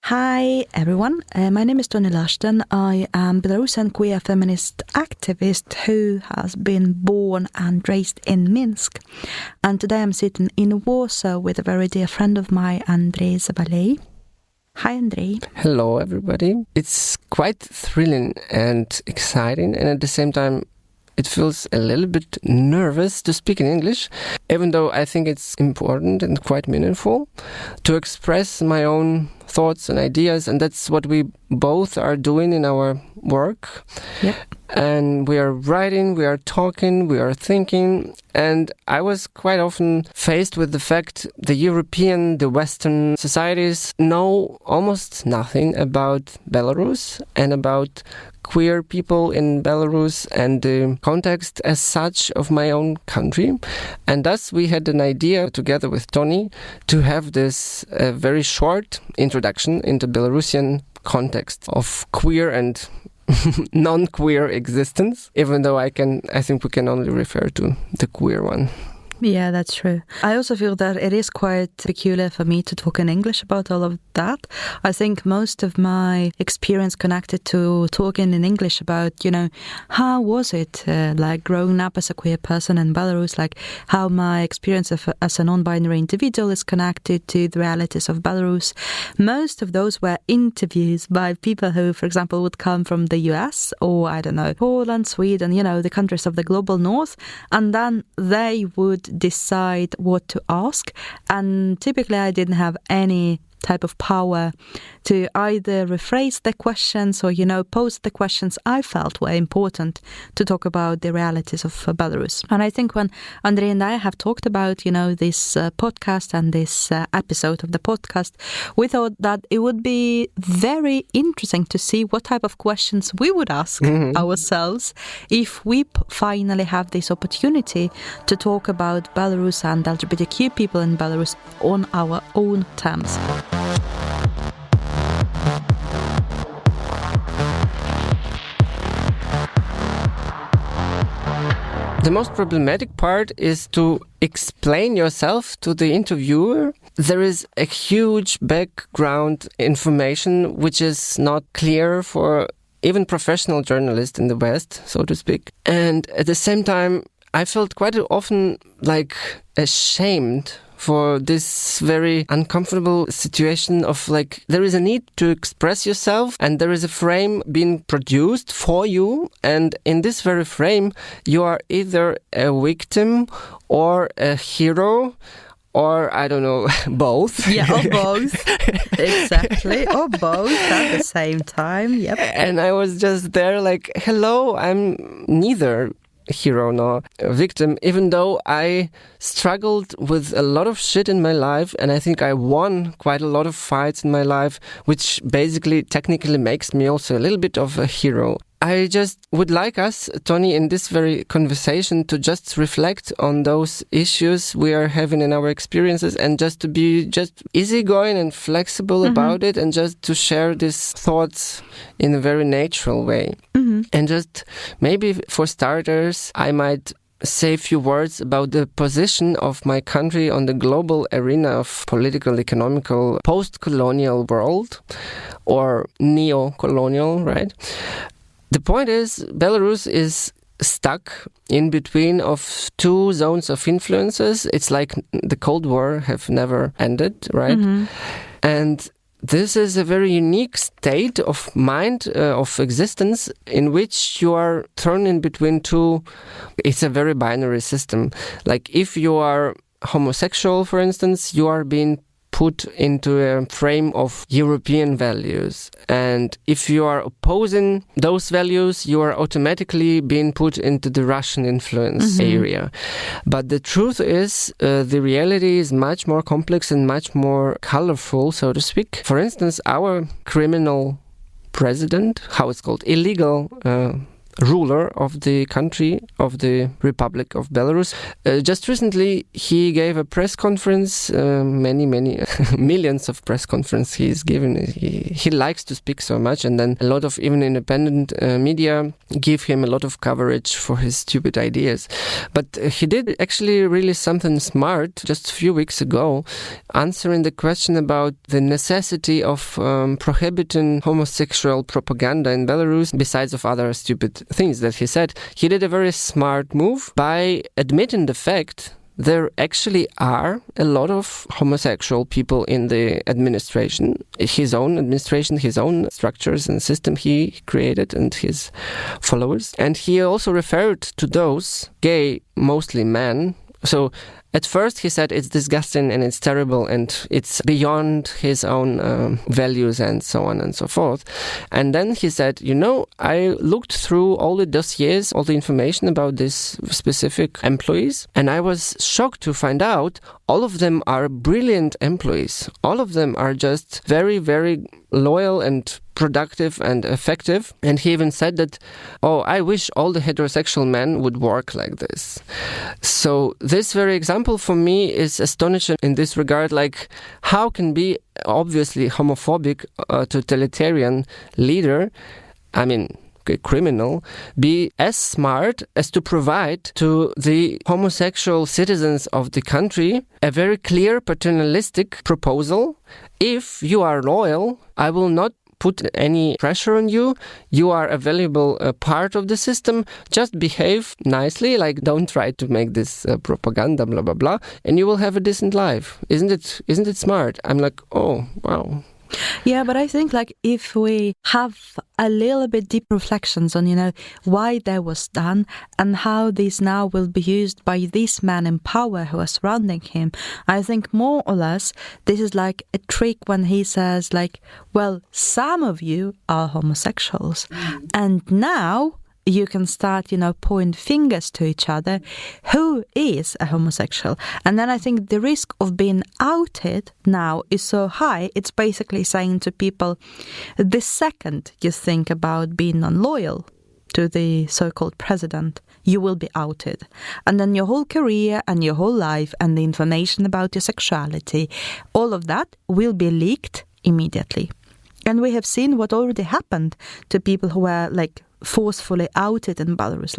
Hi everyone, my name is Tony Lashton. I am Belarusian queer feminist activist who has been born and raised in Minsk. And today I'm sitting in Warsaw with a very dear friend of mine, Andrei Zabalei. Hi Andrei. Hello everybody. It's quite thrilling and exciting, and at the same time it feels a little bit nervous to speak in English, even though I think it's important and quite meaningful to express my own thoughts and ideas, and that's what we both are doing in our work. Yep. And we are writing, we are talking, we are thinking, and I was quite often faced with the fact the Western societies know almost nothing about Belarus and about queer people in Belarus and the context as such of my own country. And thus we had an idea together with Tony to have this very short introduction into Belarusian context of queer and non-queer existence, even though I think we can only refer to the queer one. Yeah, that's true. I also feel that it is quite peculiar for me to talk in English about all of that. I think most of my experience connected to talking in English about, how was it like growing up as a queer person in Belarus, like how my experience as a non-binary individual is connected to the realities of Belarus. Most of those were interviews by people who, for example, would come from the US or, I don't know, Poland, Sweden, the countries of the global north, and then they would decide what to ask, and typically I didn't have any type of power to either rephrase the questions or, pose the questions I felt were important to talk about the realities of Belarus. And I think when Andrei and I have talked about, this podcast and this episode of the podcast, we thought that it would be very interesting to see what type of questions we would ask ourselves if we finally have this opportunity to talk about Belarus and LGBTQ people in Belarus on our own terms. The most problematic part is to explain yourself to the interviewer. There is a huge background information which is not clear for even professional journalists in the West, so to speak. And at the same time, I felt quite often ashamed for this very uncomfortable situation of there is a need to express yourself and there is a frame being produced for you, and in this very frame you are either a victim or a hero, or I don't know, both. Yeah, or both. Exactly. Or both at the same time. Yep. And I was just there hello, I'm neither hero nor victim, even though I struggled with a lot of shit in my life, and I think I won quite a lot of fights in my life, which basically technically makes me also a little bit of a hero. I just would like us, Tony, in this very conversation to just reflect on those issues we are having in our experiences, and just to be just easygoing and flexible about it, and just to share these thoughts in a very natural way. And just maybe for starters, I might say a few words about the position of my country on the global arena of political, economical, post-colonial world, or neo-colonial, right? The point is, Belarus is stuck in between of two zones of influences. It's like the Cold War have never ended, right? And this is a very unique state of mind, of existence, in which you are thrown in between two. It's a very binary system. If you are homosexual, for instance, you are being put into a frame of European values. And if you are opposing those values, you are automatically being put into the Russian influence area. But the truth is, the reality is much more complex and much more colorful, so to speak. For instance, our criminal president, how it's called, illegal ruler of the country, of the Republic of Belarus. Just recently, he gave a press conference, many millions of press conferences he's given. He likes to speak so much, and then a lot of even independent media give him a lot of coverage for his stupid ideas. But he did actually really something smart just a few weeks ago, answering the question about the necessity of prohibiting homosexual propaganda in Belarus, besides of other stupid things that he said. He did a very smart move by admitting the fact there actually are a lot of homosexual people in the administration, his own administration, his own structures and system he created, and his followers. And he also referred to those gay, mostly men. So at first he said it's disgusting and it's terrible and it's beyond his own values and so on and so forth. And then he said, I looked through all the dossiers, all the information about these specific employees, and I was shocked to find out all of them are brilliant employees. All of them are just very, very loyal and productive and effective. And he even said that, I wish all the heterosexual men would work like this. So this very example for me is astonishing in this regard, like how can be obviously homophobic totalitarian leader, a criminal, be as smart as to provide to the homosexual citizens of the country a very clear paternalistic proposal. If you are loyal, I will not put any pressure on you. You are a valuable part of the system. Just behave nicely, like don't try to make this propaganda, blah, blah, blah, and you will have a decent life. Isn't it smart? I'm like, oh, wow. Yeah, but I think if we have a little bit deep reflections on, why that was done and how this now will be used by this man in power who are surrounding him, I think more or less this is like a trick when he says some of you are homosexuals and now you can start, point fingers to each other. Who is a homosexual? And then I think the risk of being outed now is so high, it's basically saying to people, the second you think about being unloyal to the so-called president, you will be outed. And then your whole career and your whole life and the information about your sexuality, all of that will be leaked immediately. And we have seen what already happened to people who were forcefully outed in Belarus.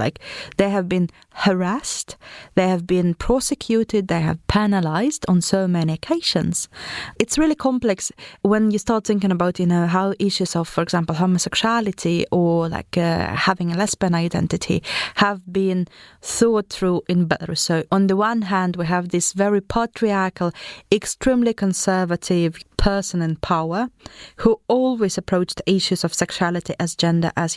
They have been harassed, they have been prosecuted, they have penalized on so many occasions. It's really complex when you start thinking about, how issues of, for example, homosexuality or having a lesbian identity have been thought through in Belarus. So on the one hand, we have this very patriarchal, extremely conservative person in power who always approached issues of sexuality as gender as,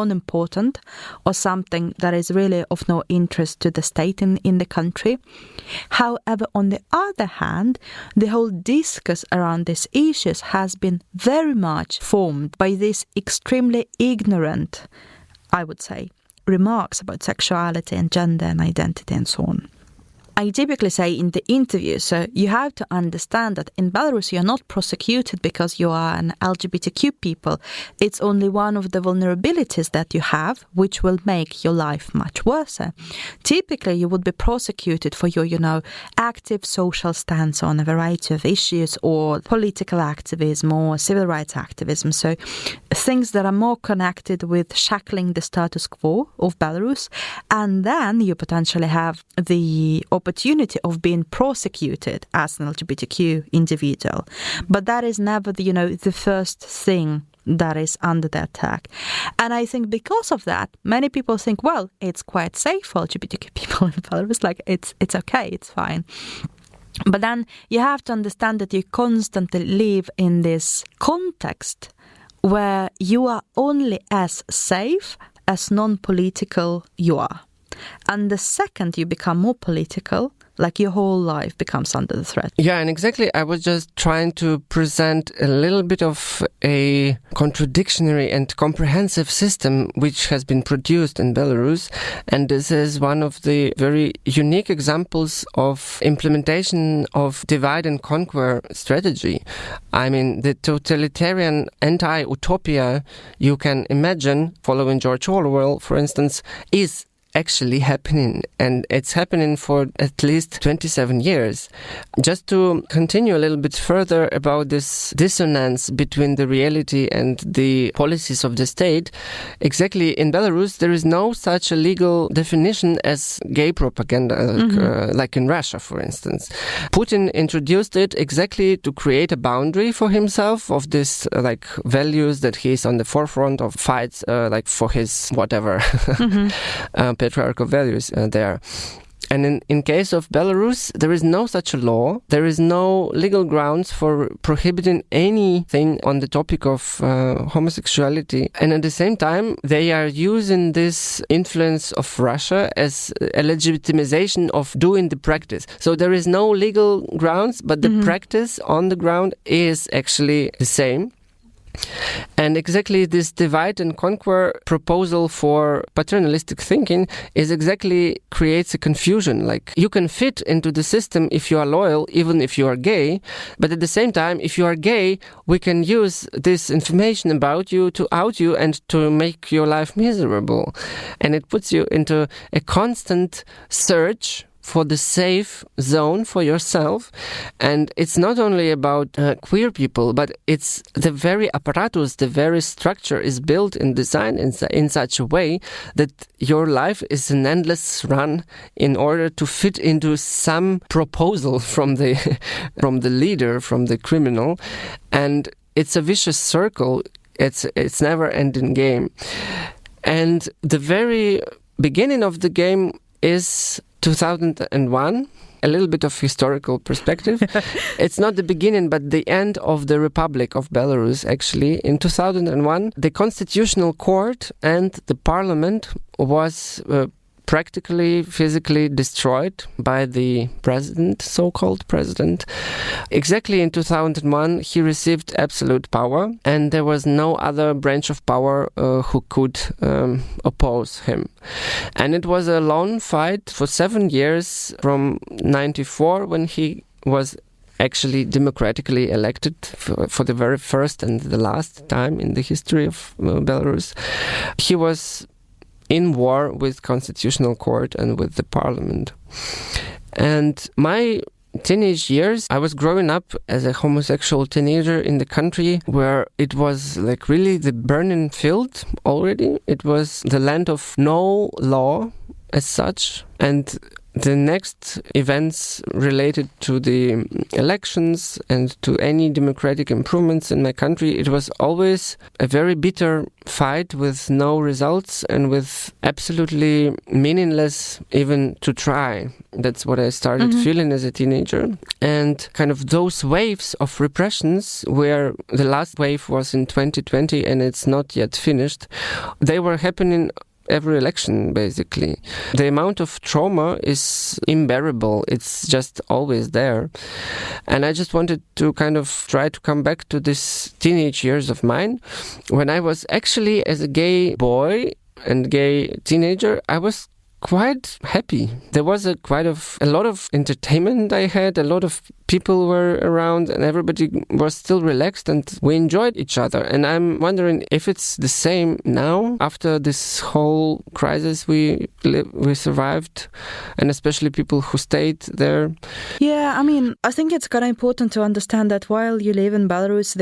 non-important or something that is really of no interest to the state in the country. However, on the other hand, the whole discourse around these issues has been very much formed by these extremely ignorant, I would say, remarks about sexuality and gender and identity and so on. I typically say in the interview, so you have to understand that in Belarus you are not prosecuted because you are an LGBTQ people. It's only one of the vulnerabilities that you have, which will make your life much worse. Typically you would be prosecuted for your, active social stance on a variety of issues or political activism or civil rights activism. So things that are more connected with shackling the status quo of Belarus. And then you potentially have the opportunity of being prosecuted as an LGBTQ individual. But that is never the first thing that is under the attack. And I think because of that, many people think, well, it's quite safe for LGBTQ people in Belarus. It's okay, it's fine. But then you have to understand that you constantly live in this context where you are only as safe as non-political you are. And the second you become more political, Like your whole life becomes under the threat. Yeah, and exactly. I was just trying to present a little bit of a contradictory and comprehensive system which has been produced in Belarus. And this is one of the very unique examples of implementation of divide and conquer strategy. I mean, the totalitarian anti-utopia you can imagine, following George Orwell, for instance, is actually happening, and it's happening for at least 27 years. Just to continue a little bit further about this dissonance between the reality and the policies of the state, exactly in Belarus there is no such a legal definition as gay propaganda, like in Russia, for instance. Putin introduced it exactly to create a boundary for himself of this like values that he's on the forefront of fights like for his whatever patriarchal values there. And in case of Belarus, there is no such a law. There is no legal grounds for prohibiting anything on the topic of homosexuality. And at the same time, they are using this influence of Russia as a legitimization of doing the practice. So there is no legal grounds, but the practice on the ground is actually the same. And exactly this divide and conquer proposal for paternalistic thinking is exactly creates a confusion. Like you can fit into the system if you are loyal, even if you are gay. But at the same time, if you are gay, we can use this information about you to out you and to make your life miserable. And it puts you into a constant search for the safe zone for yourself. And it's not only about queer people, but it's the very apparatus, the very structure is built and designed in such a way that your life is an endless run in order to fit into some proposal from the leader, from the criminal. And it's a vicious circle. It's never ending game. And the very beginning of the game is 2001, a little bit of historical perspective. It's not the beginning, but the end of the Republic of Belarus, actually. In 2001, the Constitutional Court and the Parliament was practically, physically destroyed by the president, so-called president. Exactly in 2001, he received absolute power, and there was no other branch of power who could oppose him. And it was a long fight for 7 years, from 94, when he was actually democratically elected for the very first and the last time in the history of Belarus. He was in war with Constitutional Court and with the Parliament. And my teenage years, I was growing up as a homosexual teenager in the country where it was like really the burning field already. It was the land of no law as such. And the next events related to the elections and to any democratic improvements in my country, it was always a very bitter fight with no results and with absolutely meaningless even to try. That's what I started feeling as a teenager. And kind of those waves of repressions, where the last wave was in 2020 and it's not yet finished, they were happening every election, basically. The amount of trauma is unbearable. It's just always there. And I just wanted to kind of try to come back to this teenage years of mine, when I was actually, as a gay boy and gay teenager, I was quite happy. There was a lot of entertainment I had, a lot of people were around and everybody was still relaxed and we enjoyed each other. And I'm wondering if it's the same now after this whole crisis we survived, and especially people who stayed there. Yeah, I mean, I think it's kind of important to understand that while you live in Belarus,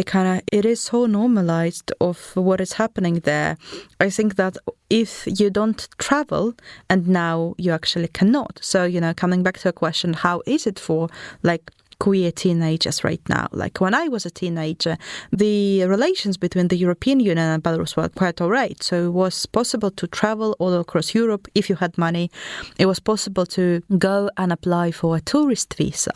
it is so normalized of what is happening there. I think that if you don't travel, and now you actually cannot. So, coming back to a question, how is it for like queer teenagers right now. Like when I was a teenager, the relations between the European Union and Belarus were quite all right. So it was possible to travel all across Europe if you had money. It was possible to go and apply for a tourist visa,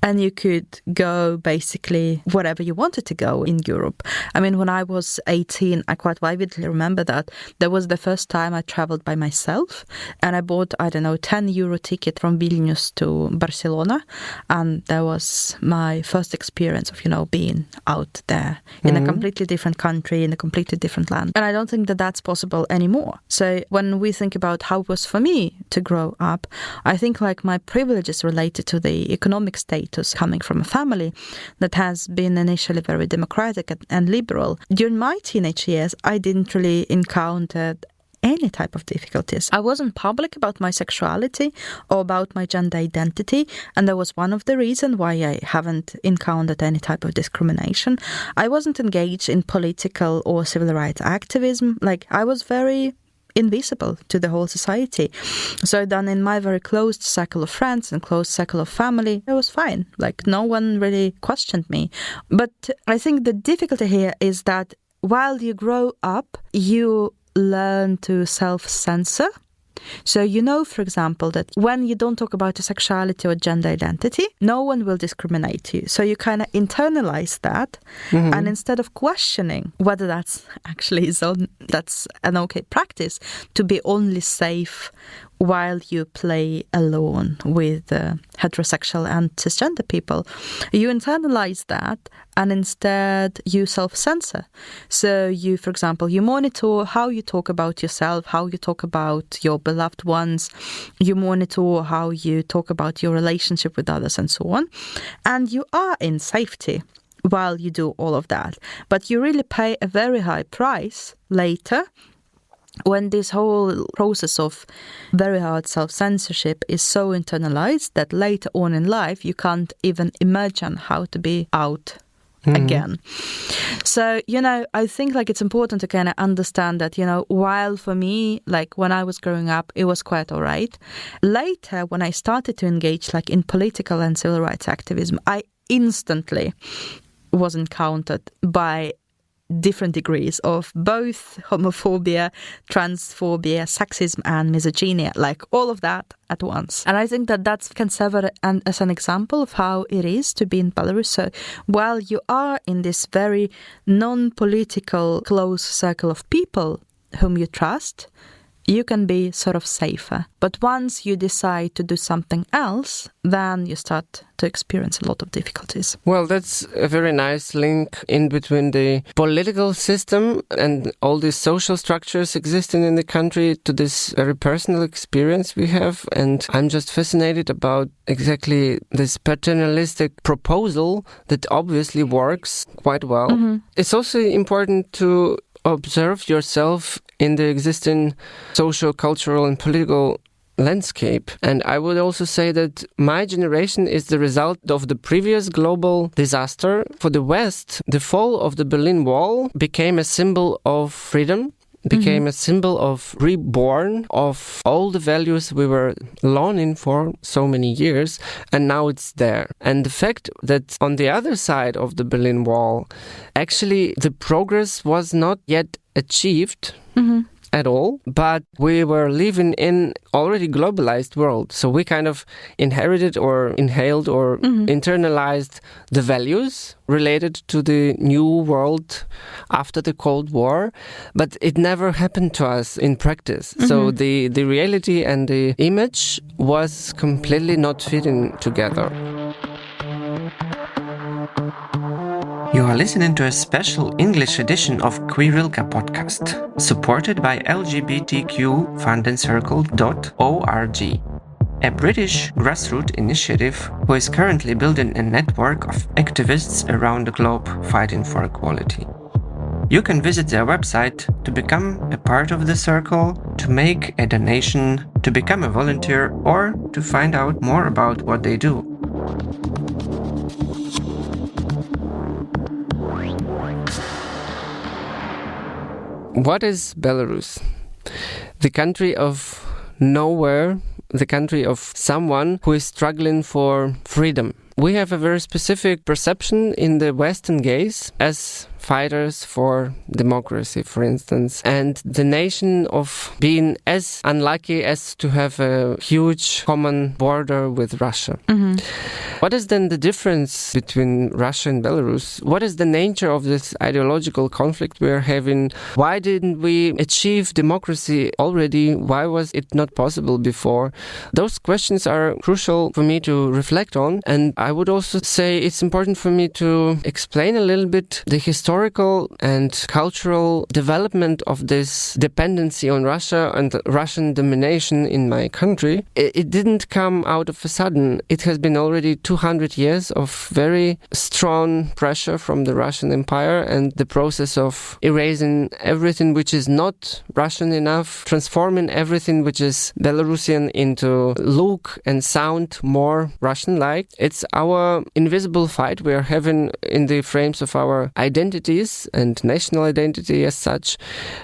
and you could go basically wherever you wanted to go in Europe. I mean, when I was 18, I quite vividly remember that that was the first time I traveled by myself, and I bought, I don't know, €10 ticket from Vilnius to Barcelona, and that was my first experience of, being out there in a completely different country, in a completely different land. And I don't think that that's possible anymore. So when we think about how it was for me to grow up, I think like my privileges related to the economic status coming from a family that has been initially very democratic and liberal. During my teenage years, I didn't really encounter any type of difficulties. I wasn't public about my sexuality or about my gender identity, and that was one of the reasons why I haven't encountered any type of discrimination. I wasn't engaged in political or civil rights activism. Like, I was very invisible to the whole society. So then in my very closed circle of friends and closed circle of family, it was fine. Like, no one really questioned me. But I think the difficulty here is that while you grow up, you learn to self-censor. So for example, that when you don't talk about your sexuality or gender identity, no one will discriminate you. So you kind of internalize that, and instead of questioning whether that's actually that's an okay practice to be only safe while you play alone with heterosexual and cisgender people, you internalize that and instead you self-censor. So you, for example, you monitor how you talk about yourself, how you talk about your beloved ones, you monitor how you talk about your relationship with others and so on. And you are in safety while you do all of that. But you really pay a very high price later when this whole process of very hard self-censorship is so internalized that later on in life you can't even imagine how to be out again. So, I think like it's important to kind of understand that, while for me, like when I was growing up, it was quite all right. Later, when I started to engage like in political and civil rights activism, I instantly was encountered by different degrees of both homophobia, transphobia, sexism and misogyny, like all of that at once. And I think that can serve as an example of how it is to be in Belarus. So while you are in this very non-political close circle of people whom you trust, you can be sort of safer. But once you decide to do something else, then you start to experience a lot of difficulties. Well, that's a very nice link in between the political system and all these social structures existing in the country to this very personal experience we have. And I'm just fascinated about exactly this paternalistic proposal that obviously works quite well. It's also important to observe yourself in the existing social, cultural and political landscape. And I would also say that my generation is the result of the previous global disaster. For the West, the fall of the Berlin Wall became a symbol of freedom, became a symbol of reborn of all the values we were longing for so many years, and now it's there. And the fact that on the other side of the Berlin Wall, actually the progress was not yet achieved at all, but we were living in already globalized world. So we kind of inherited or inhaled or internalized the values related to the new world after the Cold War, but it never happened to us in practice. So the reality and the image was completely not fitting together. You are listening to a special English edition of Queerilka podcast, supported by LGBTQ-fundingcircle.org, a British grassroots initiative who is currently building a network of activists around the globe fighting for equality. You can visit their website to become a part of the circle, to make a donation, to become a volunteer, or to find out more about what they do. What is Belarus? The country of nowhere, the country of someone who is struggling for freedom. we have a very specific perception in the Western gaze as fighters for democracy, for instance, and the nation of being as unlucky as to have a huge common border with Russia. Mm-hmm. What is then the difference between Russia and Belarus? What is the nature of this ideological conflict we are having? Why didn't we achieve democracy already? Why was it not possible before? Those questions are crucial for me to reflect on, and I would also say it's important for me to explain a little bit the historical and cultural development of this dependency on Russia and Russian domination in my country. It didn't come out of a sudden. It has been already 200 years of very strong pressure from the Russian Empire and the process of erasing everything which is not Russian enough, transforming everything which is Belarusian into look and sound more Russian-like. It's our invisible fight we are having in the frames of our identity and national identity as such.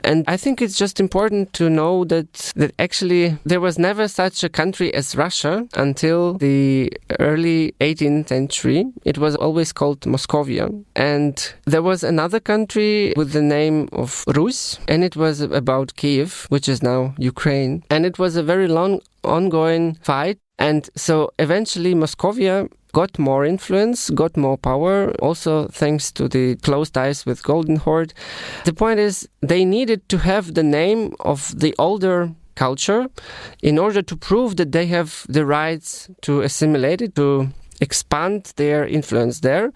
And I think it's just important to know that actually there was never such a country as Russia until the early 18th century. It was always called Moscovia. And there was another country with the name of Rus, and it was about Kiev, which is now Ukraine. And it was a very long ongoing fight. And so eventually Moscovia got more influence, got more power, also thanks to the close ties with Golden Horde. The point is, they needed to have the name of the older culture in order to prove that they have the rights to assimilate it, to expand their influence there.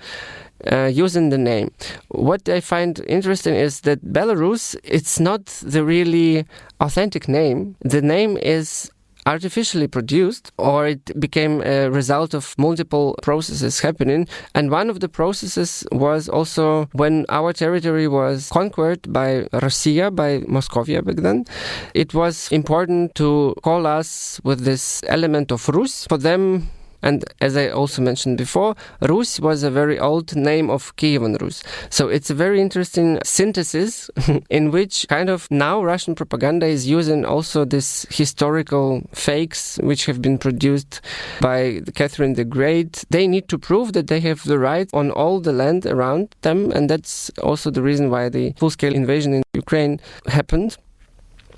Using the name. What I find interesting is that Belarus, it's not the really authentic name. The name is artificially produced, or it became a result of multiple processes happening. And one of the processes was also when our territory was conquered by Russia, by Moscovia back then. It was important to call us with this element of Rus. For them, and as I also mentioned before, Rus was a very old name of Kievan Rus. So it's a very interesting synthesis in which kind of now Russian propaganda is using also this historical fakes which have been produced by Catherine the Great. They need to prove that they have the right on all the land around them, and that's also the reason why the full-scale invasion in Ukraine happened.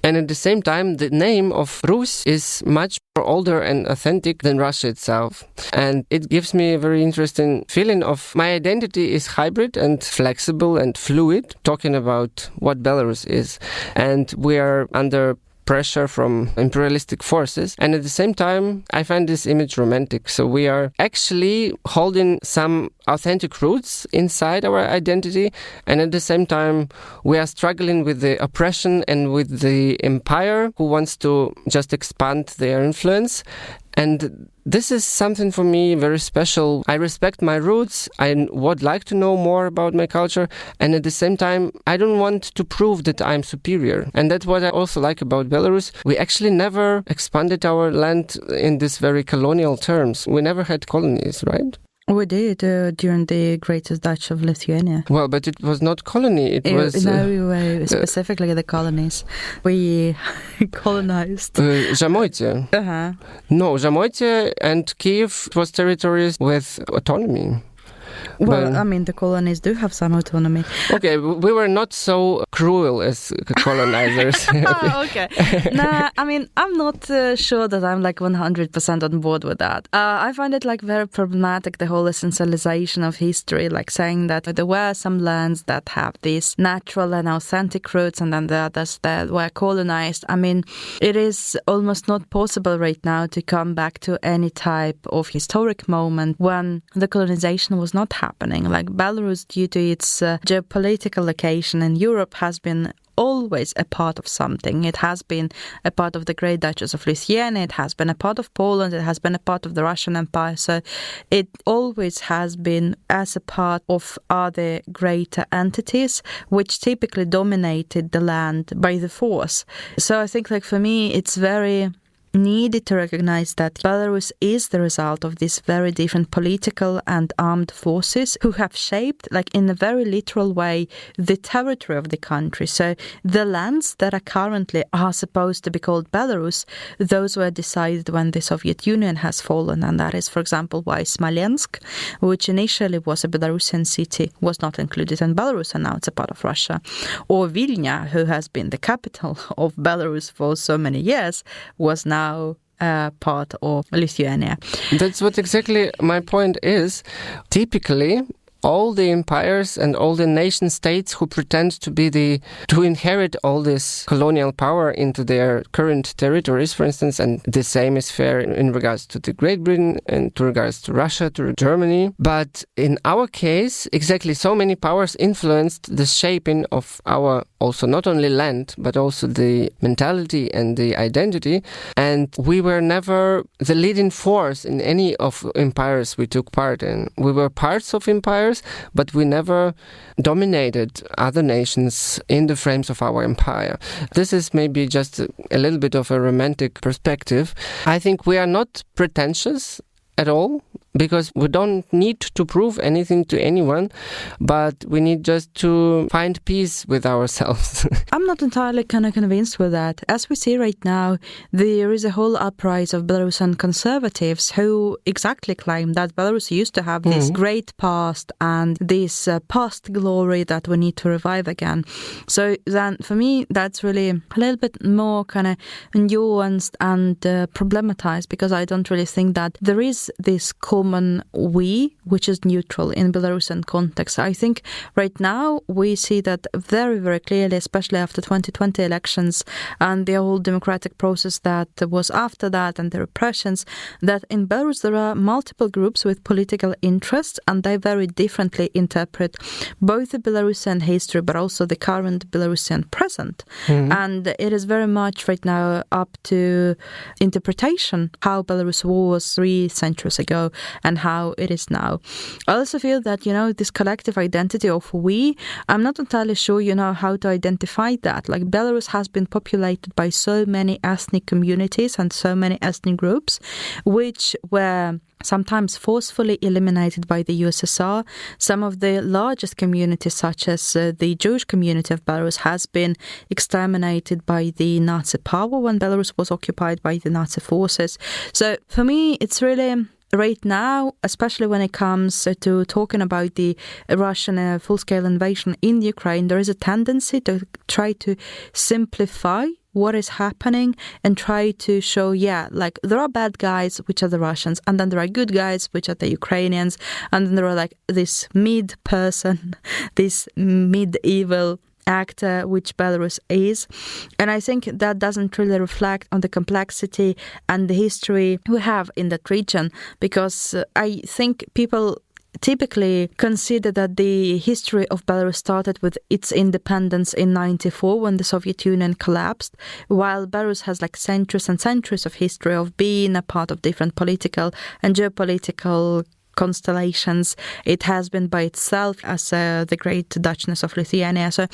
And at the same time, the name of Rus is much more older and authentic than Russia itself. And it gives me a very interesting feeling of my identity is hybrid and flexible and fluid, talking about what Belarus is. And we are under pressure from imperialistic forces. And at the same time, I find this image romantic. So we are actually holding some authentic roots inside our identity. And at the same time, we are struggling with the oppression and with the empire who wants to just expand their influence. And this is something for me very special. I respect my roots. I would like to know more about my culture. And at the same time, I don't want to prove that I'm superior. And that's what I also like about Belarus. We actually never expanded our land in this very colonial terms. We never had colonies, right? We did during the Greatest Dutch of Lithuania. Well, but it was not colony. It was... No, specifically the colonies. We colonized. Zamoycie. Uh-huh. No, Zamoycie and Kiev was territories with autonomy. Well, I mean, the colonies do have some autonomy. Okay, we were not so cruel as colonizers. Okay. Nah, I mean, I'm not sure that I'm like 100% on board with that. I find it like very problematic, the whole essentialization of history, like saying that there were some lands that have these natural and authentic roots and then the others that were colonized. I mean, it is almost not possible right now to come back to any type of historic moment when the colonization was not happening. Like Belarus, due to its geopolitical location in Europe, has been always a part of something. It has been a part of the Great Duchess of Lithuania, it has been a part of Poland, it has been a part of the Russian Empire. So it always has been as a part of other greater entities, which typically dominated the land by the force. So I think like for me, it's very needed to recognize that Belarus is the result of these very different political and armed forces who have shaped, like in a very literal way, the territory of the country. So the lands that are supposed to be called Belarus, those were decided when the Soviet Union has fallen, and that is, for example, why Smolensk, which initially was a Belarusian city, was not included in Belarus, and now it's a part of Russia. Or Vilna, who has been the capital of Belarus for so many years, was now part of Lithuania. That's what exactly my point is. Typically, all the empires and all the nation states who pretend to inherit all this colonial power into their current territories, for instance, and the same is fair in regards to the Great Britain and to regards to Russia, to Germany. But in our case, exactly so many powers influenced the shaping of our also not only land, but also the mentality and the identity. And we were never the leading force in any of empires we took part in. We were parts of empires, but we never dominated other nations in the frames of our empire. This is maybe just a little bit of a romantic perspective. I think we are not pretentious at all, because we don't need to prove anything to anyone, but we need just to find peace with ourselves. I'm not entirely kind of convinced with that. As we see right now, there is a whole uprising of Belarusian conservatives who exactly claim that Belarus used to have this great past and this past glory that we need to revive again. So then for me, that's really a little bit more kind of nuanced and problematized, because I don't really think that there is this common we, which is neutral in Belarusian context. I think right now we see that very, very clearly, especially after 2020 elections and the whole democratic process that was after that and the repressions, that in Belarus there are multiple groups with political interests, and they very differently interpret both the Belarusian history but also the current Belarusian present. And it is very much right now up to interpretation how Belarus was 3 centuries ago and how it is now. I also feel that, this collective identity of we, I'm not entirely sure, how to identify that. Like, Belarus has been populated by so many ethnic communities and so many ethnic groups, which were sometimes forcefully eliminated by the USSR. Some of the largest communities, such as the Jewish community of Belarus, has been exterminated by the Nazi power when Belarus was occupied by the Nazi forces. So for me, it's really right now, especially when it comes to talking about the Russian full-scale invasion in Ukraine, there is a tendency to try to simplify what is happening and try to show, there are bad guys, which are the Russians, and then there are good guys, which are the Ukrainians, and then there are this mid-person, this mid-evil actor, which Belarus is. And I think that doesn't really reflect on the complexity and the history we have in that region, because I think people typically consider that the history of Belarus started with its independence in 1994 when the Soviet Union collapsed, while Belarus has centuries and centuries of history of being a part of different political and geopolitical constellations. It has been by itself as the great Dutchness of Lithuania. So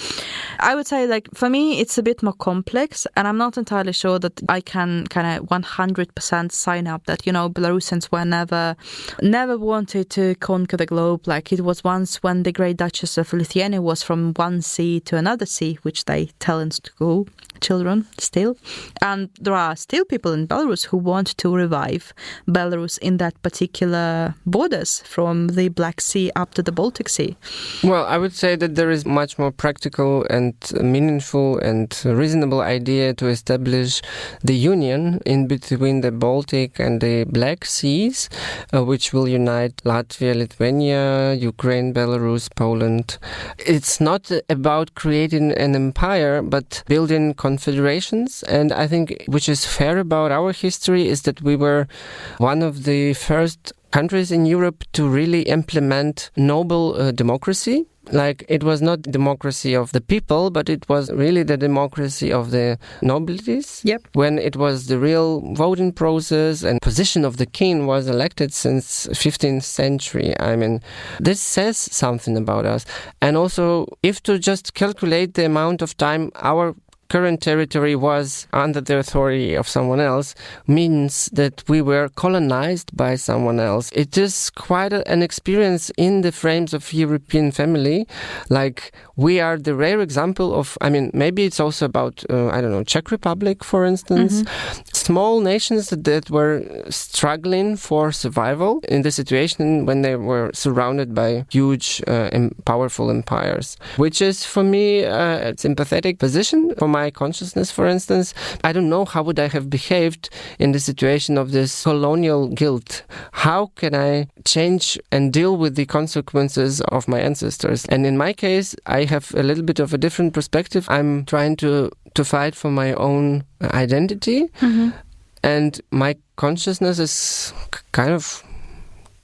I would say, for me, it's a bit more complex, and I'm not entirely sure that I can kind of 100% sign up that, Belarusians were never wanted to conquer the globe. Like it was once when the great Duchess of Lithuania was from one sea to another sea, which they tell in school, children still. And there are still people in Belarus who want to revive Belarus in that particular border, from the Black Sea up to the Baltic Sea. Well, I would say that there is much more practical and meaningful and reasonable idea to establish the union in between the Baltic and the Black Seas, which will unite Latvia, Lithuania, Ukraine, Belarus, Poland. It's not about creating an empire, but building confederations. And I think which is fair about our history is that we were one of the first countries in Europe to really implement noble democracy. Like, it was not democracy of the people, but it was really the democracy of the nobilities. Yep. When it was the real voting process and position of the king was elected since 15th century. I mean, this says something about us. And also, if to just calculate the amount of time our current territory was under the authority of someone else means that we were colonized by someone else. It is quite an experience in the frames of European family. Like, we are the rare example of, maybe it's also about, Czech Republic, for instance, small nations that were struggling for survival in the situation when they were surrounded by huge and powerful empires, which is, for me, a sympathetic position for my consciousness, for instance. I don't know how would I have behaved in the situation of this colonial guilt. How can I change and deal with the consequences of my ancestors? And in my case, I have a little bit of a different perspective. I'm trying to fight for my own identity, and my consciousness is kind of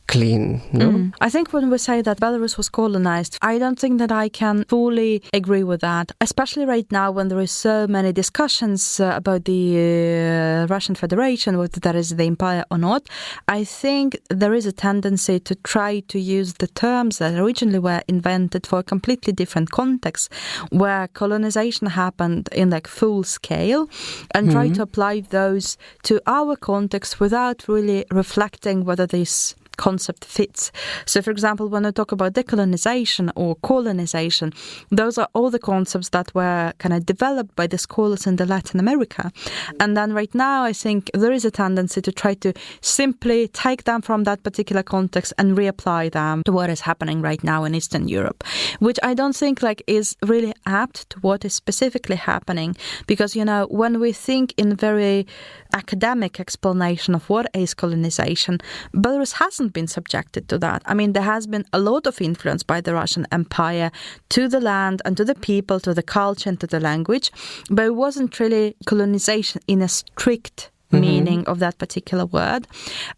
clean. No? I think when we say that Belarus was colonized, I don't think that I can fully agree with that, especially right now when there is so many discussions about the Russian Federation, whether that is the empire or not. I think there is a tendency to try to use the terms that originally were invented for a completely different context, where colonization happened in full scale, and try to apply those to our context without really reflecting whether this concept fits. So, for example, when I talk about decolonization or colonization, those are all the concepts that were kind of developed by the scholars in Latin America. And then right now, I think there is a tendency to try to simply take them from that particular context and reapply them to what is happening right now in Eastern Europe, which I don't think is really apt to what is specifically happening. Because, when we think in very academic explanation of what is colonization, Belarus hasn't been subjected to that. There has been a lot of influence by the Russian Empire to the land and to the people, to the culture and to the language, but it wasn't really colonization in a strict meaning of that particular word.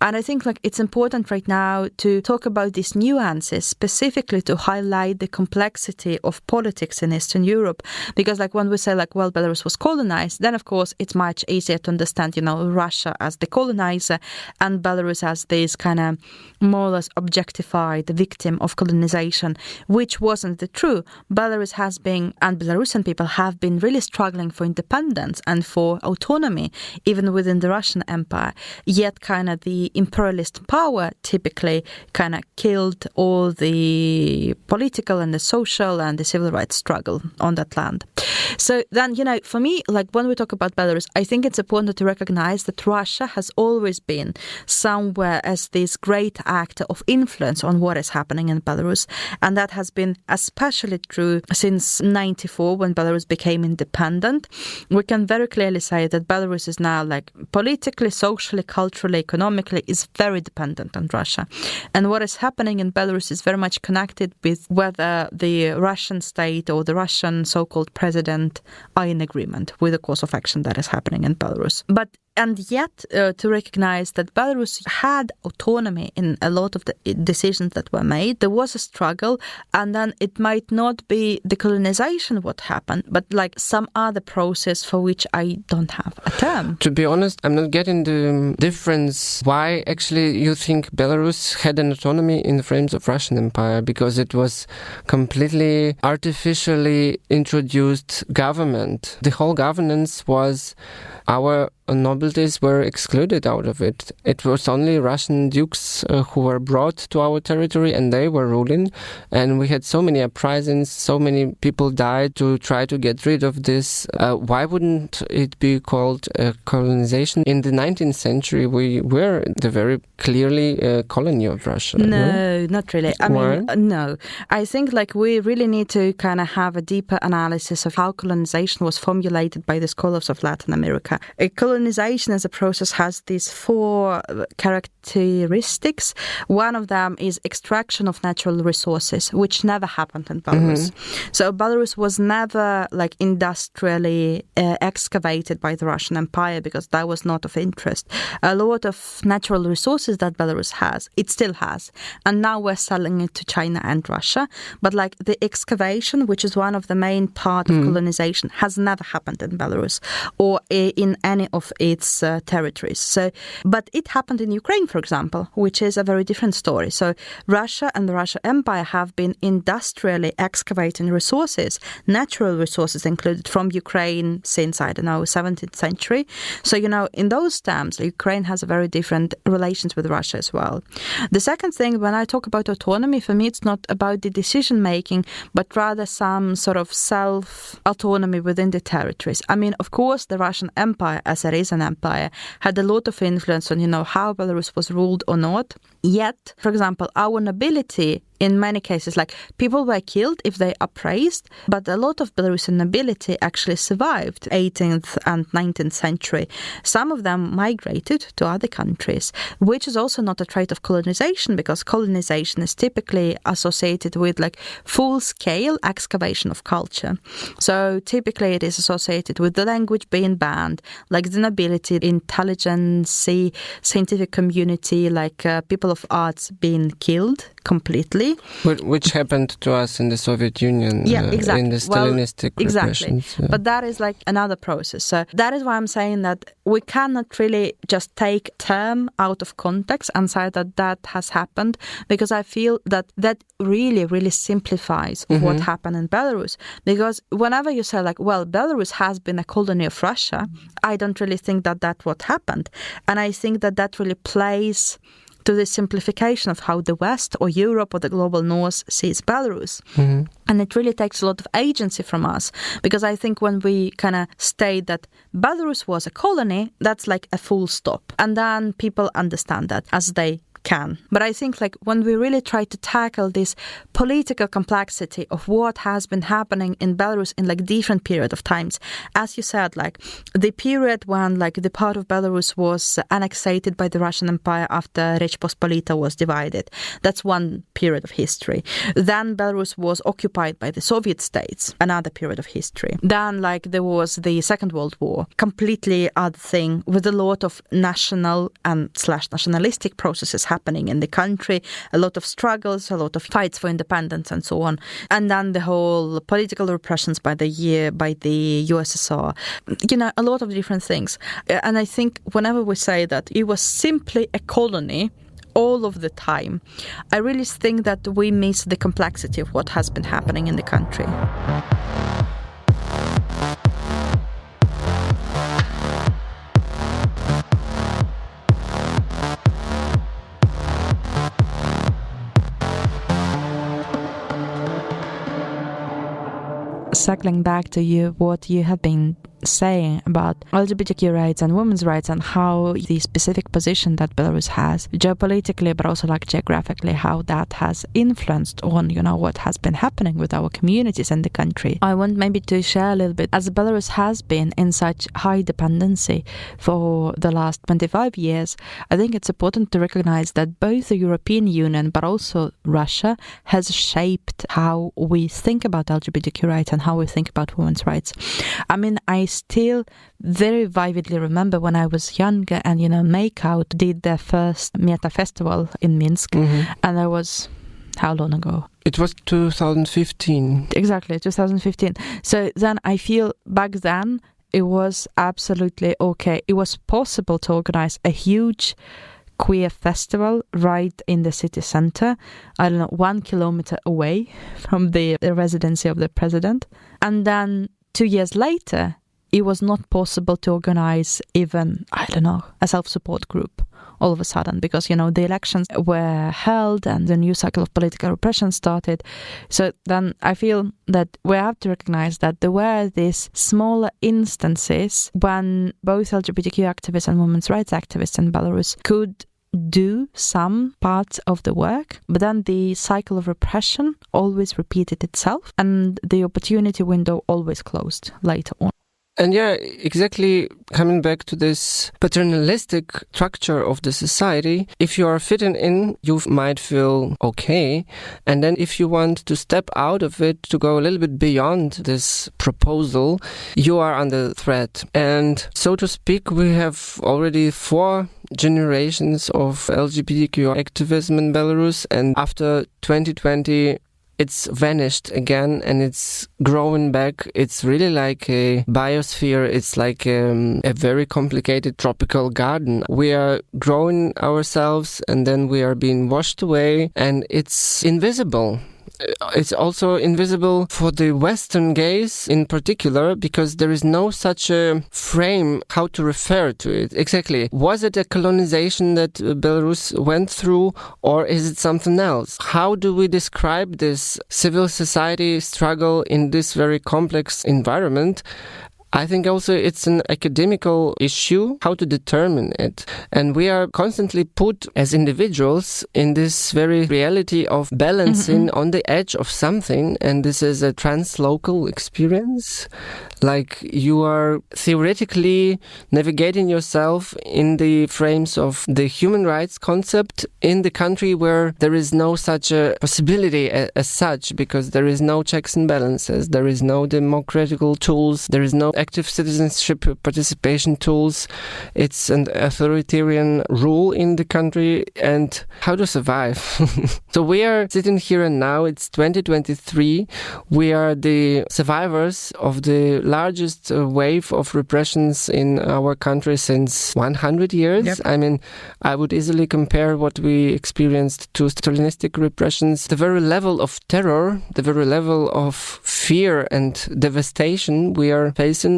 And I think it's important right now to talk about these nuances, specifically to highlight the complexity of politics in Eastern Europe. Because when we say Belarus was colonized, then of course it's much easier to understand, Russia as the colonizer and Belarus as this kind of more or less objectified victim of colonization, which wasn't the true. Belarus has been, and Belarusian people have been really struggling for independence and for autonomy, even within the Russian Empire. Yet kind of the imperialist power typically kind of killed all the political and the social and the civil rights struggle on that land. So then, for me, when we talk about Belarus, I think it's important to recognize that Russia has always been somewhere as this great actor of influence on what is happening in Belarus. And that has been especially true since 1994, when Belarus became independent. We can very clearly say that Belarus is now politically, socially, culturally, economically is very dependent on Russia. And what is happening in Belarus is very much connected with whether the Russian state or the Russian so-called president are in agreement with the course of action that is happening in Belarus. And yet, to recognize that Belarus had autonomy in a lot of the decisions that were made, there was a struggle, and then it might not be the colonization what happened, but some other process for which I don't have a term. To be honest, I'm not getting the difference why actually you think Belarus had an autonomy in the frames of Russian Empire, because it was completely artificially introduced government. The whole governance was our nobilities were excluded out of it. It was only Russian dukes who were brought to our territory, and they were ruling. And we had so many uprisings, so many people died to try to get rid of this. Why wouldn't it be called colonization? In the 19th century, we were the very clearly colony of Russia. No, not really. No. I think we really need to kind of have a deeper analysis of how colonization was formulated by the scholars of Latin America. Colonization as a process has these 4 characteristics. One of them is extraction of natural resources, which never happened in Belarus. So Belarus was never industrially excavated by the Russian Empire, because that was not of interest. A lot of natural resources that Belarus has, it still has. And now we're selling it to China and Russia. But the excavation, which is one of the main part of colonization, has never happened in Belarus or in any of of its territories. So, but it happened in Ukraine, for example, which is a very different story. So Russia and the Russian Empire have been industrially excavating resources, natural resources included, from Ukraine since, 17th century. So, in those terms, Ukraine has a very different relations with Russia as well. The second thing, when I talk about autonomy, for me, it's not about the decision-making, but rather some sort of self-autonomy within the territories. I mean, of course, the Russian Empire, as it is an empire, had a lot of influence on, how Belarus was ruled or not. Yet, for example, our nobility, in many cases, like, people were killed if they are praised, but a lot of Belarusian nobility actually survived 18th and 19th century. Some of them migrated to other countries, which is also not a trait of colonization, because colonization is typically associated with like full-scale excavation of culture. So typically it is associated with the language being banned, like the nobility, intelligence, scientific community, like people of arts being killed completely. Which happened to us in the Soviet Union, exactly. In the Stalinistic repressions. Exactly. But that is like another process. So that is why I'm saying that we cannot really just take term out of context and say that has happened, because I feel that really, really simplifies what happened in Belarus. Because whenever you say like, well, Belarus has been a colony of Russia, I don't really think that what happened. And I think that really plays to the simplification of how the West or Europe or the global North sees Belarus. And it really takes a lot of agency from us, because I think when we kind of state that Belarus was a colony, that's like a full stop. And then people understand that as they can. But I think like when we really try to tackle this political complexity of what has been happening in Belarus in like different period of times, as you said, like the period when like the part of Belarus was annexated by the Russian Empire after Rzecz Pospolita was divided. That's one period of history. Then Belarus was occupied by the Soviet states, another period of history. Then like there was the Second World War, completely other thing, with a lot of national and /nationalistic processes happening in the country, a lot of struggles, a lot of fights for independence and so on. And then the whole political repressions by the USSR, a lot of different things. And I think whenever we say that it was simply a colony all of the time, I really think that we miss the complexity of what has been happening in the country. Circling back to what you have been saying about LGBTQ rights and women's rights, and how the specific position that Belarus has geopolitically, but also like geographically, how that has influenced on, what has been happening with our communities in the country. I want maybe to share a little bit, as Belarus has been in such high dependency for the last 25 years, I think it's important to recognize that both the European Union, but also Russia, has shaped how we think about LGBTQ rights and how we think about women's rights. I mean, I still very vividly remember when I was younger and, Makeout did their first Meta Festival in Minsk. And that was, how long ago? It was 2015. Exactly, 2015. So then I feel back then it was absolutely okay. It was possible to organize a huge queer festival right in the city center, 1 kilometer away from the residency of the president. And then 2 years later, it was not possible to organize even, a self-support group all of a sudden, because, the elections were held and the new cycle of political repression started. So then I feel that we have to recognize that there were these smaller instances when both LGBTQ activists and women's rights activists in Belarus could do some parts of the work, but then the cycle of repression always repeated itself and the opportunity window always closed later on. And exactly, coming back to this paternalistic structure of the society, if you are fitting in, you might feel okay. And then if you want to step out of it, to go a little bit beyond this proposal, you are under threat. And so to speak, we have already 4 generations of LGBTQ activism in Belarus. And after 2020, it's vanished again and it's growing back. It's really like a biosphere. It's like a very complicated tropical garden. We are growing ourselves and then we are being washed away, and it's invisible. It's also invisible for the Western gaze in particular, because there is no such a frame how to refer to it. Exactly. Was it a colonization that Belarus went through, or is it something else? How do we describe this civil society struggle in this very complex environment? I think also it's an academical issue, how to determine it. And we are constantly put as individuals in this very reality of balancing on the edge of something. And this is a translocal experience. Like you are theoretically navigating yourself in the frames of the human rights concept in the country where there is no such a possibility as such, because there is no checks and balances, there is no democratical tools, there is no active citizenship participation tools. It's an authoritarian rule in the country, and how to survive. So we are sitting here and now, it's 2023. We are the survivors of the largest wave of repressions in our country since 100 years. Yep. I mean, I would easily compare what we experienced to Stalinistic repressions. The very level of terror, the very level of fear and devastation we are facing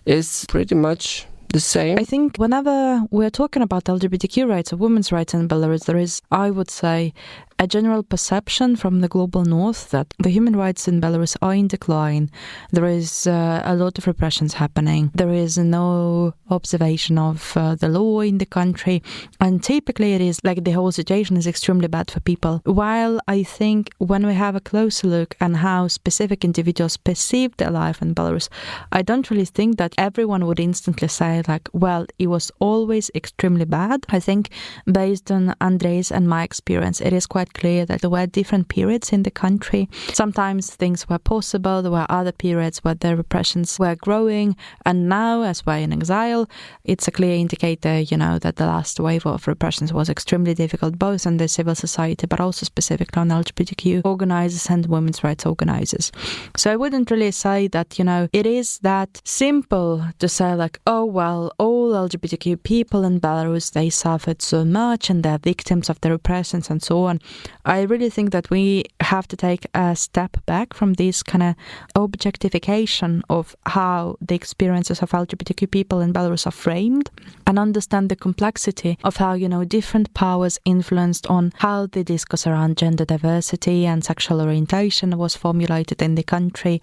is pretty much the same. I think whenever we're talking about LGBTQ rights or women's rights in Belarus, there is, I would say, a general perception from the global north that the human rights in Belarus are in decline. There is a lot of repressions happening. There is no observation of the law in the country. And typically it is like the whole situation is extremely bad for people. While I think when we have a closer look at how specific individuals perceive their life in Belarus, I don't really think that everyone would instantly say like, well, it was always extremely bad. I think based on Andrei's and my experience, it is quite clear that there were different periods in the country. Sometimes things were possible, there were other periods where the repressions were growing, and now, as we're in exile, it's a clear indicator, that the last wave of repressions was extremely difficult, both on the civil society, but also specifically on LGBTQ organizers and women's rights organizers. So I wouldn't really say that, it is that simple to say like, oh, well, all LGBTQ people in Belarus, they suffered so much and they're victims of the repressions and so on. I really think that we have to take a step back from this kind of objectification of how the experiences of LGBTQ people in Belarus are framed, and understand the complexity of how, different powers influenced on how the discourse around gender diversity and sexual orientation was formulated in the country,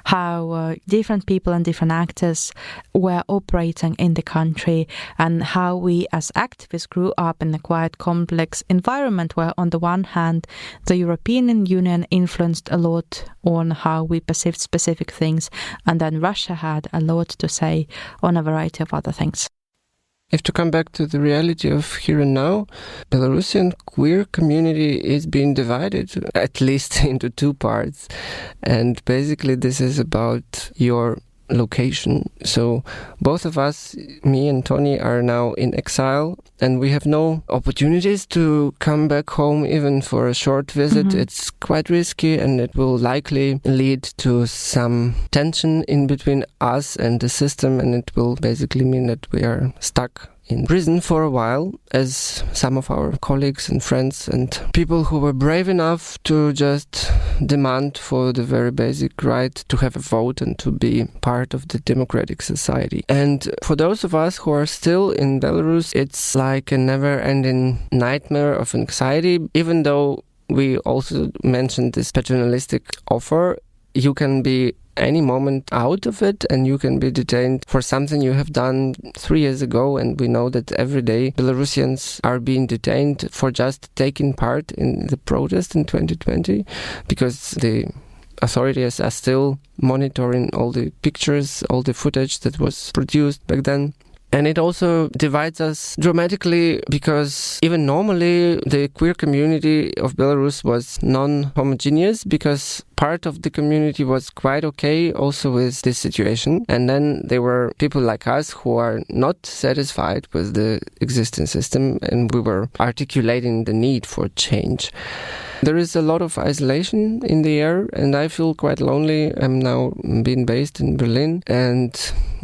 how different people and different actors were operating in the country, and how we as activists grew up in a quite complex environment where on the one hand the European Union influenced a lot on how we perceived specific things, and then Russia had a lot to say on a variety of other things. If to come back to the reality of here and now, Belarusian queer community is being divided at least into two parts. And basically this is about your location. So both of us, me and Tony, are now in exile, and we have no opportunities to come back home even for a short visit. It's quite risky, and it will likely lead to some tension in between us and the system, and it will basically mean that we are stuck in prison for a while, as some of our colleagues and friends and people who were brave enough to just demand for the very basic right to have a vote and to be part of the democratic society. And for those of us who are still in Belarus, it's like a never-ending nightmare of anxiety. Even though we also mentioned this paternalistic offer, you can be any moment out of it, and you can be detained for something you have done 3 years ago. And we know that every day Belarusians are being detained for just taking part in the protest in 2020, because the authorities are still monitoring all the pictures, all the footage that was produced back then. And it also divides us dramatically, because even normally the queer community of Belarus was non-homogeneous, because part of the community was quite okay also with this situation. And then there were people like us who are not satisfied with the existing system, and we were articulating the need for change. There is a lot of isolation in the air, and I feel quite lonely. I'm now being based in Berlin, and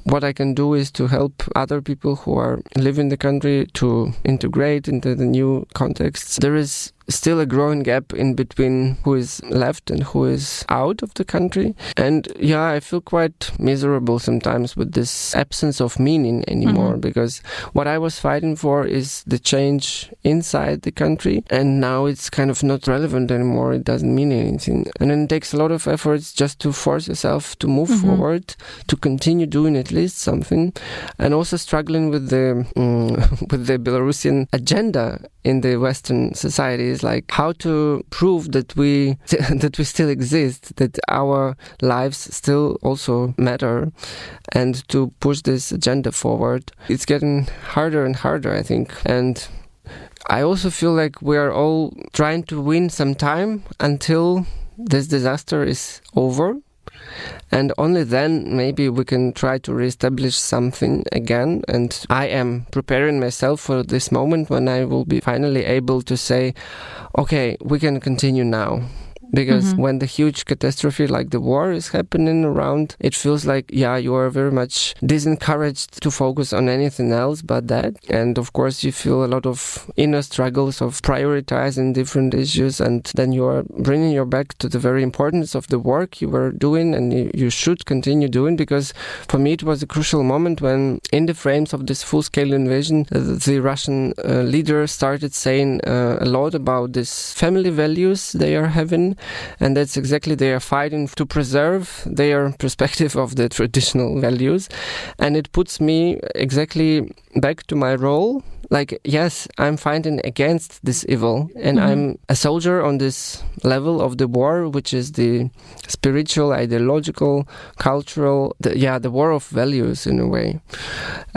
what I can do is to help other people who live in the country to integrate into the new contexts. There is still a growing gap in between who is left and who is out of the country. And yeah, I feel quite miserable sometimes with this absence of meaning anymore, because what I was fighting for is the change inside the country, and now it's kind of not relevant anymore. It doesn't mean anything. And then it takes a lot of efforts just to force yourself to move forward, to continue doing at least something, and also struggling with the with the Belarusian agenda in the Western societies, like how to prove that we still exist, that our lives still also matter, and to push this agenda forward. It's getting harder and harder, I think. And I also feel like we are all trying to win some time until this disaster is over. And only then maybe we can try to reestablish something again. And I am preparing myself for this moment when I will be finally able to say, okay, we can continue now. Because when the huge catastrophe like the war is happening around, it feels like, yeah, you are very much disencouraged to focus on anything else but that. And of course, you feel a lot of inner struggles of prioritizing different issues. And then you are bringing your back to the very importance of the work you were doing and you should continue doing. Because for me, it was a crucial moment when in the frames of this full-scale invasion, the Russian leader started saying a lot about these family values they are having. And that's exactly, they are fighting to preserve their perspective of the traditional values. And it puts me exactly back to my role. Like, yes, I'm fighting against this evil, and I'm a soldier on this level of the war, which is the spiritual, ideological, cultural, the war of values in a way.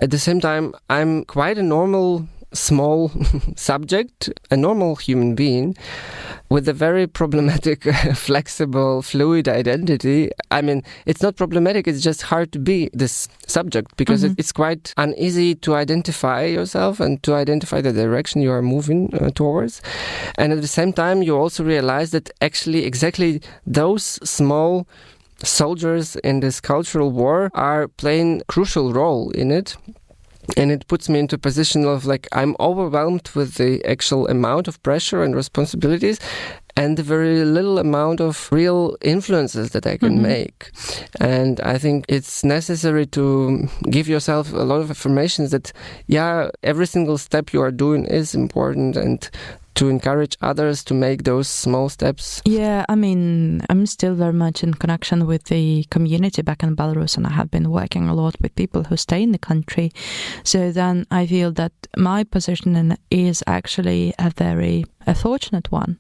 At the same time, I'm quite a normal, small subject, a normal human being, with a very problematic, flexible, fluid identity. I mean, it's not problematic, it's just hard to be this subject because it's quite uneasy to identify yourself and to identify the direction you are moving towards. And at the same time, you also realize that actually exactly those small soldiers in this cultural war are playing a crucial role in it. And it puts me into a position of like, I'm overwhelmed with the actual amount of pressure and responsibilities and the very little amount of real influences that I can make. And I think it's necessary to give yourself a lot of affirmations that, yeah, every single step you are doing is important, and to encourage others to make those small steps. Yeah, I mean, I'm still very much in connection with the community back in Belarus, and I have been working a lot with people who stay in the country. So then I feel that my position is actually a fortunate one,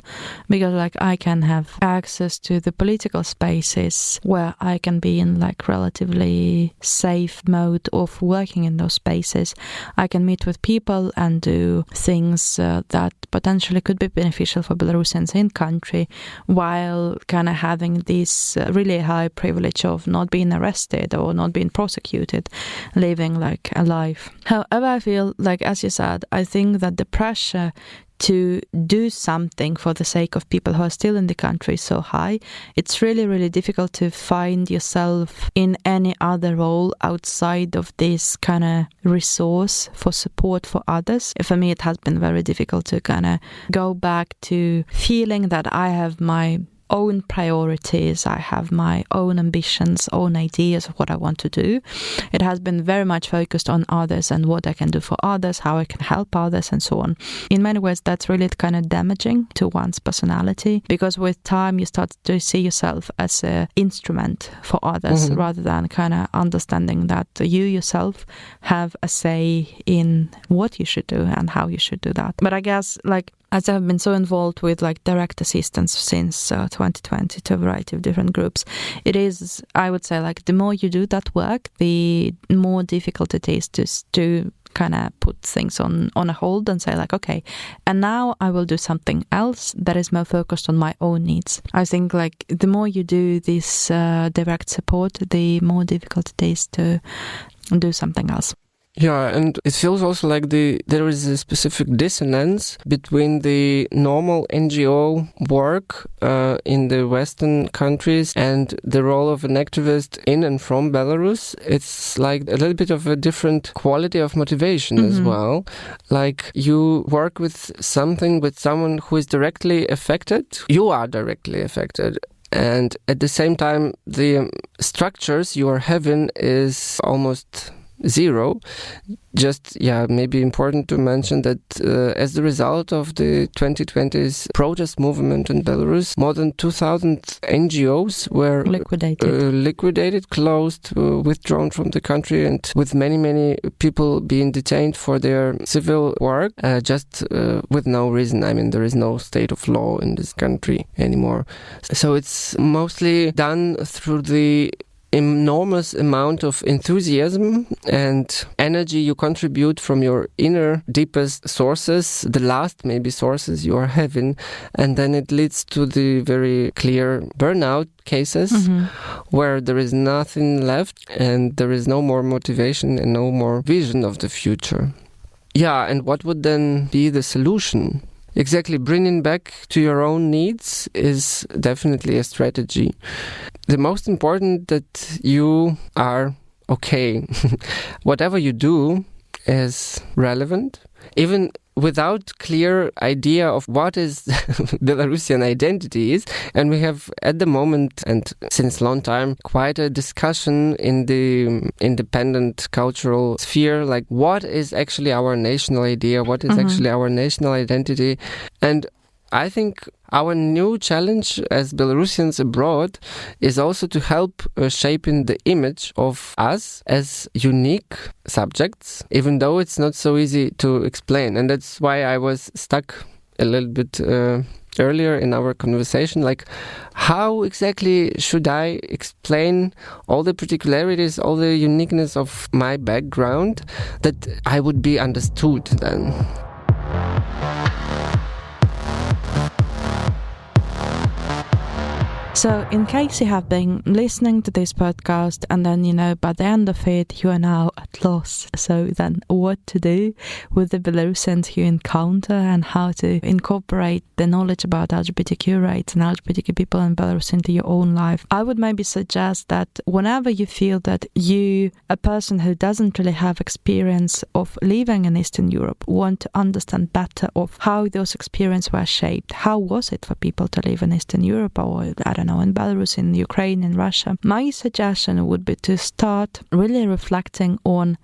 because like I can have access to the political spaces where I can be in like relatively safe mode of working in those spaces. I can meet with people and do things that potentially could be beneficial for Belarusians in country, while kind of having this really high privilege of not being arrested or not being prosecuted, living like a life. However, I feel like, as you said, I think that the pressure to do something for the sake of people who are still in the country is so high. It's really, really difficult to find yourself in any other role outside of this kind of resource for support for others. For me, it has been very difficult to kind of go back to feeling that I have my own priorities, I have my own ambitions, own ideas of what I want to do. It has been very much focused on others and what I can do for others, how I can help others, and so on. In many ways, that's really kind of damaging to one's personality, because with time you start to see yourself as an instrument for others, rather than kind of understanding that you yourself have a say in what you should do and how you should do that. But I guess, like, as I've been so involved with like direct assistance since 2020 to a variety of different groups, it is, I would say, like the more you do that work, the more difficult it is to kind of put things on a hold and say like, okay, and now I will do something else that is more focused on my own needs. I think like the more you do this direct support, the more difficult it is to do something else. Yeah, and it feels also like there is a specific dissonance between the normal NGO work in the Western countries and the role of an activist in and from Belarus. It's like a little bit of a different quality of motivation as well. Like you work with someone who is directly affected. You are directly affected. And at the same time, the structures you are having is almost zero. Just, maybe important to mention that as the result of the 2020's protest movement in Belarus, more than 2,000 NGOs were liquidated, closed, withdrawn from the country, and with many, many people being detained for their civil work, just with no reason. I mean, there is no state of law in this country anymore. So it's mostly done through the enormous amount of enthusiasm and energy you contribute from your inner deepest sources, the last maybe sources you are having, and then it leads to the very clear burnout cases where there is nothing left and there is no more motivation and no more vision of the future. Yeah, and what would then be the solution? Exactly, bringing back to your own needs is definitely a strategy. The most important that you are okay. Whatever you do is relevant, even without clear idea of what is Belarusian identity is. And we have at the moment and since long time quite a discussion in the independent cultural sphere, like what is actually our national idea, what is actually our national identity. And I think our new challenge as Belarusians abroad is also to help shaping the image of us as unique subjects, even though it's not so easy to explain. And that's why I was stuck a little bit earlier in our conversation, like how exactly should I explain all the particularities, all the uniqueness of my background that I would be understood then. So in case you have been listening to this podcast and then, by the end of it, you are now at loss. So then what to do with the Belarusians you encounter and how to incorporate the knowledge about LGBTQ rights and LGBTQ people in Belarus into your own life. I would maybe suggest that whenever you feel that you, a person who doesn't really have experience of living in Eastern Europe, want to understand better of how those experiences were shaped. How was it for people to live in Eastern Europe or, in Belarus, in Ukraine, in Russia? My suggestion would be to start really reflecting on,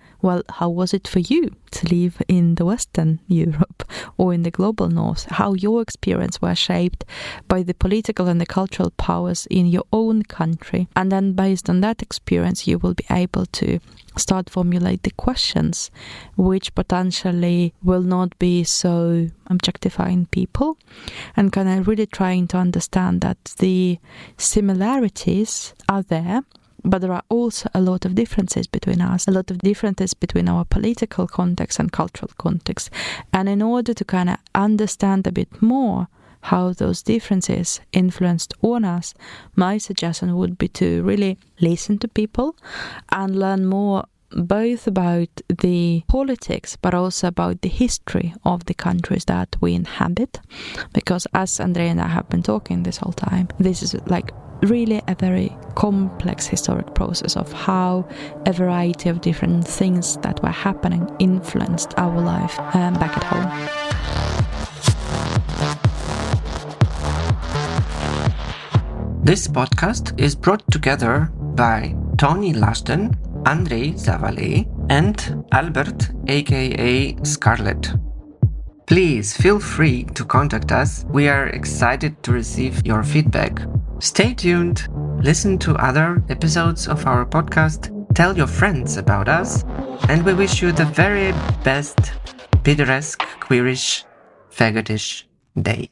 how was it for you to live in the Western Europe or in the global North? How your experience were shaped by the political and the cultural powers in your own country. And then based on that experience, you will be able to start formulate the questions which potentially will not be so objectifying people, and kind of really trying to understand that the similarities are there, but there are also a lot of differences between us, a lot of differences between our political context and cultural context. And in order to kind of understand a bit more how those differences influenced on us, my suggestion would be to really listen to people and learn more both about the politics but also about the history of the countries that we inhabit. Because as Andrei and I have been talking this whole time, this is like really a very complex historic process of how a variety of different things that were happening influenced our life back at home. This podcast is brought together by Tony Lashton, Andrei Zavaley, and Albert aka Scarlett. Please feel free to contact us. We are excited to receive your feedback. Stay tuned, listen to other episodes of our podcast, tell your friends about us, and we wish you the very best pederesque, queerish, faggotish day.